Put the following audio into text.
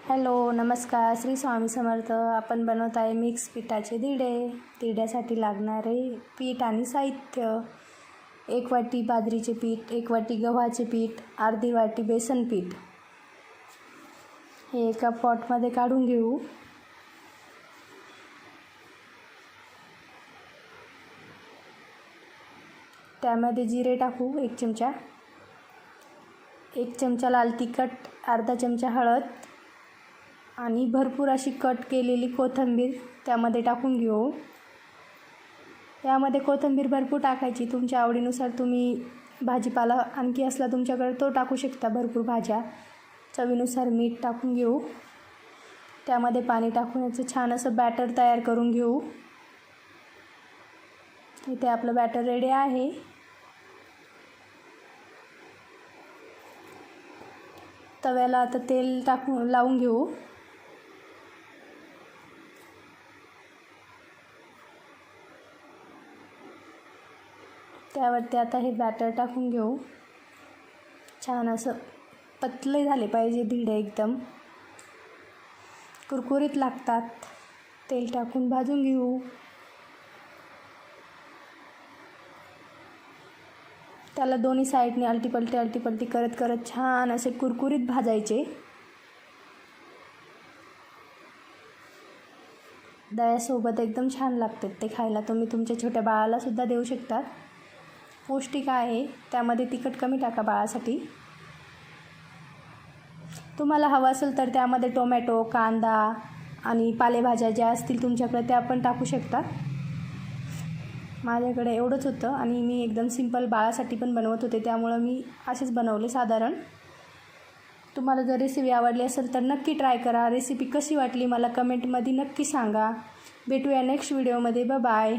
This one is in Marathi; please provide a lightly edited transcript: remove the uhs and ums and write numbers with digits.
हॅलो नमस्कार, श्री स्वामी समर्थ. आपण बनवत आहे मिक्स पिठाचे दिडे. दिड्यासाठी लागणारे पीठ आणि साहित्य: 1 वाटी बाजरीचे पीठ, 1 वाटी गव्हाचे पीठ, अर्धी वाटी बेसन पीठ. हे एका पॉटमध्ये काढून घेऊ. त्यामध्ये जिरे टाकू 1 चमचा, 1 चमचा लाल तिखट, अर्धा चमचा हळद आणि भरपूर अशी कट केलेली कोथिंबीर त्यामध्ये टाकून घेऊ. यामध्ये कोथिंबीर भरपूर टाकायची. तुमच्या आवडीनुसार तुम्ही भाजीपाला आणखी असला तुमच्याकडे तो टाकू शकता, भरपूर भाज्या. चवीनुसार मीठ टाकून घेऊ. त्यामध्ये पाणी टाकून याचं छान असं बॅटर तयार करून घेऊ. इथे आपलं बॅटर रेडी आहे. तव्याला आता तेल टाकून लावून घेऊ. त्यावरती आता हे बॅटर टाकून घेऊ. छान असं पतले झाले पाहिजे दिडे, एकदम कुरकुरीत लागतात. तेल टाकून भाजून घेऊ. त्याला दोन्ही साईडने अलटीपलटी करत करत छान असे कुरकुरीत भाजायचे. दह्यासोबत एकदम छान लागतात ते खायला. तुम्ही तुमच्या छोट्या बाळाला सुद्धा देऊ शकतात. पौष्टिक आहे. त्यामध्ये तिखट कमी टाका बाळासाठी. तुम्हाला हवं असेल तर त्यामध्ये टोमॅटो, कांदा आणि पालेभाज्या ज्या असतील तुमच्याकडे त्या पण टाकू शकता. माझ्याकडे एवढंच होतं आणि मी एकदम सिंपल बाळासाठी पण बनवत होते, त्यामुळं मी असेच बनवले साधारण. तुम्हाला जर रेसिपी आवडली असेल तर नक्की ट्राय करा. रेसिपी कशी वाटली मला कमेंटमध्ये नक्की सांगा. भेटूया नेक्स्ट व्हिडिओमध्ये. बाय.